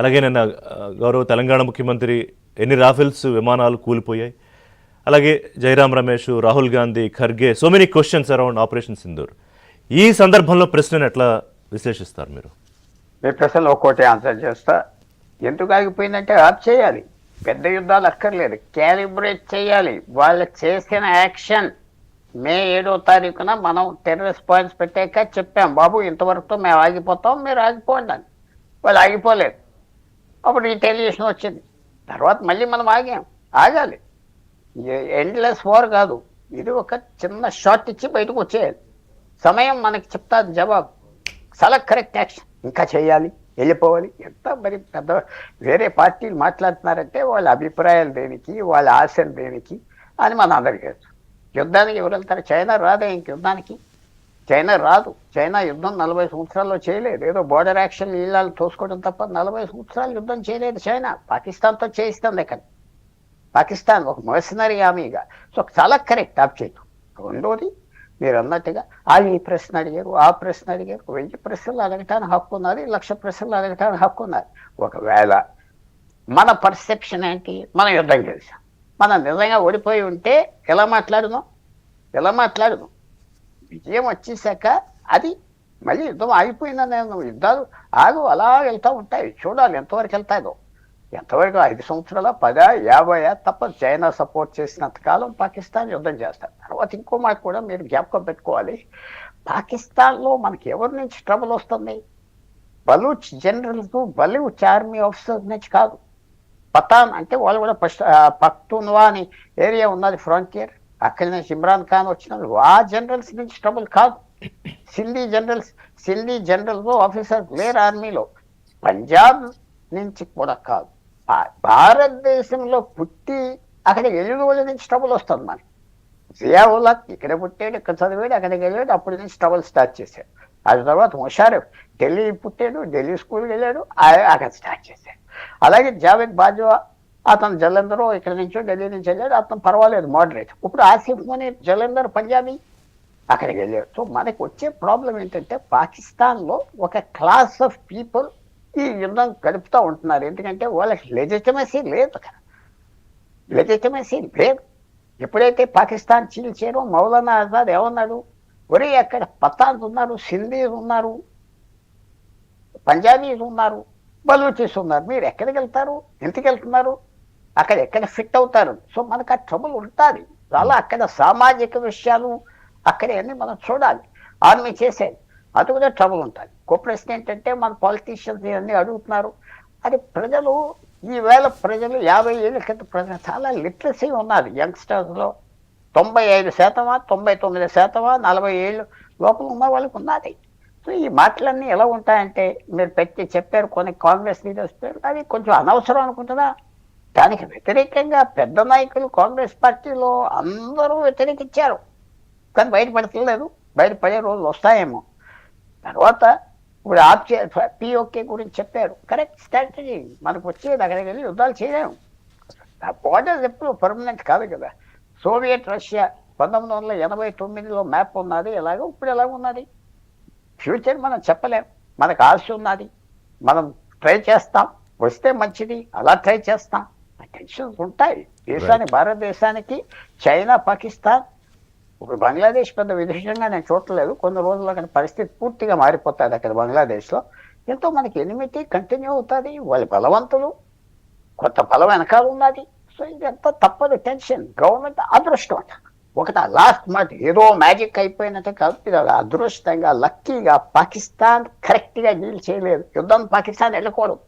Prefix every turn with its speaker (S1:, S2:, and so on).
S1: అలాగే నిన్న గౌరవ తెలంగాణ ముఖ్యమంత్రి ఎన్ని రాఫెల్స్ విమానాలు కూలిపోయాయి, అలాగే Jairam Ramesh, Rahul Gandhi, Kharge, so many questions around operation Sindoor. ఈ సందర్భంలో ప్రశ్నను ఎట్లా విశ్లేషిస్తారు మీరు?
S2: మీ ప్రశ్నలో ఒక్కోటి ఆన్సర్ చేస్తా. ఎందుకు ఆగిపోయిందంటే ఆఫ్ చేయాలి, పెద్ద యుద్ధాలు అక్కర్లేదు, క్యాలిబ్రేట్ చేయాలి. వాళ్ళు చేసిన యాక్షన్ మే 7వ తారీఖున మనం టెర్రరిస్ట్ పాయింట్స్ పెట్టాక చెప్పాం, బాబు ఇంతవరకు మేము ఆగిపోతాం, మీరు ఆగిపోండి అని. వాళ్ళు ఆగిపోలేదు. అప్పుడు ఈ టెలివిజన్ వచ్చింది. తర్వాత మళ్ళీ మనం ఆగాలి. ఎండ్లెస్ వార్ కాదు ఇది, ఒక చిన్న షార్ట్ ఇచ్చి బయటకు వచ్చేయాలి. సమయం మనకి చెప్తాది జవాబు. చాలా కరెక్ట్ యాక్షన్. ఇంకా చేయాలి, వెళ్ళిపోవాలి. ఎంత మరి పెద్ద వేరే పార్టీలు మాట్లాడుతున్నారంటే వాళ్ళ అభిప్రాయాలు దేనికి, వాళ్ళ ఆశలు దేనికి అని మన అందరికీ తెలుసు. యుద్ధానికి ఎవరు వెళ్తారు? చైనా రాదే ఇంక యుద్ధానికి. చైనా రాదు. చైనా యుద్ధం 40 సంవత్సరాల్లో చేయలేదు. ఏదో బోర్డర్ యాక్షన్ ఇళ్ళాలు తోసుకోవడం తప్ప 40 సంవత్సరాలు యుద్ధం చేయలేదు చైనా. పాకిస్తాన్తో చేయిస్తుంది ఇక్కడ. పాకిస్తాన్ ఒక మర్సనరీ ఆర్మీగా. సో చాలా కరెక్ట్ ఆప్ చేయటం. రెండోది మీరు అన్నట్టుగా ఈ ప్రశ్న అడిగారు, ఆ ప్రశ్న అడిగారు. 1000 ప్రశ్నలు అడగటానికి హక్కు ఉన్నది, 1,00,000 ప్రశ్నలు అడగటానికి హక్కు ఉన్నది. ఒకవేళ మన పర్సెప్షన్ ఏంటి, మనం యుద్ధం గెలిచాం, మనం నిజంగా ఓడిపోయి ఉంటే ఎలా మాట్లాడను. విజయం వచ్చేసాక అది మళ్ళీ యుద్ధం ఆగిపోయిందని యుద్ధాలు అలా వెళ్తూ ఉంటాయి. చూడాలి ఎంతవరకు వెళ్తాయో. ఎంతవరకు 5 సంవత్సరాల 10, 50 తప్ప చైనా సపోర్ట్ చేసినంత కాలం పాకిస్తాన్ యుద్ధం చేస్తారు. తర్వాత ఇంకో మాట కూడా మీరు జ్ఞాపకం పెట్టుకోవాలి. పాకిస్తాన్లో మనకి ఎవరి నుంచి ట్రబుల్ వస్తుంది? Baloch generals, Baloch army officers నుంచి కాదు. పఠాన్ అంటే వాళ్ళు కూడా పఖ్తూన్వా అని ఏరియా ఉన్నది ఫ్రాంటియర్, అక్కడి నుంచి ఇమ్రాన్ ఖాన్ వచ్చిన ఆ జనరల్స్ నుంచి ట్రబుల్ కాదు. సింధీ జనరల్స్ ఆఫీసర్స్ లేరు ఆర్మీలో. పంజాబ్ నుంచి కూడా కాదు. భారతదేశంలో పుట్టి అక్కడికి వెళ్ళిన వాళ్ళ నుంచి ట్రబుల్ వస్తుంది మనకి. జియావుల్లా ఇక్కడ పుట్టాడు, ఇక్కడ చదివాడు, అక్కడికి వెళ్ళాడు, అప్పటి నుంచి ట్రబుల్ స్టార్ట్ చేశాడు. ఆ తర్వాత ముషారఫ్ ఢిల్లీ పుట్టాడు, ఢిల్లీ స్కూల్కి వెళ్ళాడు, అక్కడ స్టార్ట్ చేశాడు. అలాగే జావేద్ బాజ్వా అతను జలంధర్ ఇక్కడ నుంచో ఢిల్లీ నుంచి వెళ్ళాడు, అతను పర్వాలేదు మోడరేట్. ఇప్పుడు ఆసిఫ్ మునీర్ జలంధర్ పంజాబీ అక్కడికి వెళ్ళాడు. సో మనకు వచ్చే ప్రాబ్లం ఏంటంటే పాకిస్తాన్లో ఒక క్లాస్ ఆఫ్ పీపుల్ ఈ యుద్ధం గడుపుతూ ఉంటున్నారు. ఎందుకంటే వాళ్ళకి లెజిటిమసీ లేదు. ఎప్పుడైతే పాకిస్తాన్ చీల్చారో మౌలానా ఆజాద్ ఏమన్నాడు, ఒరే అక్కడ పఠాన్స్ ఉన్నారు, సింధీస్ ఉన్నారు, పంజాబీస్ ఉన్నారు, బలూచీస్ ఉన్నారు, మీరు ఎక్కడికి వెళ్తారు, ఎందుకు వెళ్తున్నారు, అక్కడ ఎక్కడ ఫిట్ అవుతారు? సో మనకు ఆ ట్రబుల్ ఉంటుంది. అలా అక్కడ సామాజిక విషయాలు అక్కడే అన్ని మనం చూడాలి. ఆర్మీ చేసేది అది కూడా ట్రబుల్ ఉంటుంది. ఇంకో ప్రశ్న ఏంటంటే మన పాలిటీషియన్స్ ఇవన్నీ అడుగుతున్నారు. అది ప్రజలు ఈవేళ ప్రజలు 50 ఏళ్ళ క్రితం ప్రజలు చాలా లిటరసీ ఉన్నది యంగ్స్టర్స్లో. 95%, 99%, 40 ఏళ్ళు లోపల ఉన్న వాళ్ళకి ఉన్నది. సో ఈ మాటలన్నీ ఎలా ఉంటాయంటే మీరు చెప్పారు కొన్ని కాంగ్రెస్ లీడర్స్ పేరు, అది కొంచెం అనవసరం అనుకుంటున్నా. దానికి వ్యతిరేకంగా పెద్ద నాయకులు కాంగ్రెస్ పార్టీలో అందరూ వ్యతిరేకించారు, కానీ బయటపడతలేదు. బయటపడే రోజులు వస్తాయేమో. తర్వాత ఇప్పుడు పిఓకే గురించి చెప్పారు. Correct strategy. మనకు వచ్చేది అక్కడికి వెళ్ళి యుద్ధాలు చేయలేము. ఆ బోర్డర్స్ ఎప్పుడు పర్మనెంట్ కాదు కదా. సోవియట్ రష్యా 1989లో మ్యాప్ ఉన్నది, ఎలాగో ఇప్పుడు ఎలాగ ఉన్నది. ఫ్యూచర్ మనం చెప్పలేం. మనకు ఆశ ఉన్నది, మనం ట్రై చేస్తాం, వస్తే మంచిది, అలా ట్రై చేస్తాం. టెన్షన్స్ ఉంటాయి భారతదేశానికి. చైనా, పాకిస్తాన్, ఇప్పుడు బంగ్లాదేశ్ పెద్ద విదేశంగా నేను చూడలేదు. కొన్ని రోజుల్లో కానీ పరిస్థితి పూర్తిగా మారిపోతుంది అక్కడ బంగ్లాదేశ్లో. ఎంతో మనకి ఎనిమిటీ కంటిన్యూ అవుతుంది. వాళ్ళు బలవంతులు, కొత్త బలం వెనకాల ఉన్నది. సో ఇదంతా తప్పదు. టెన్షన్. గవర్నమెంట్ అదృష్టం అంట. ఒకటి లాస్ట్ మాట ఏదో మ్యాజిక్ అయిపోయినట్టే కాదు, ఇది అదృష్టంగా లక్కీగా పాకిస్తాన్ కరెక్ట్గా డీల్ చేయలేదు. యుద్ధం పాకిస్తాన్ వెళ్ళకూడదు.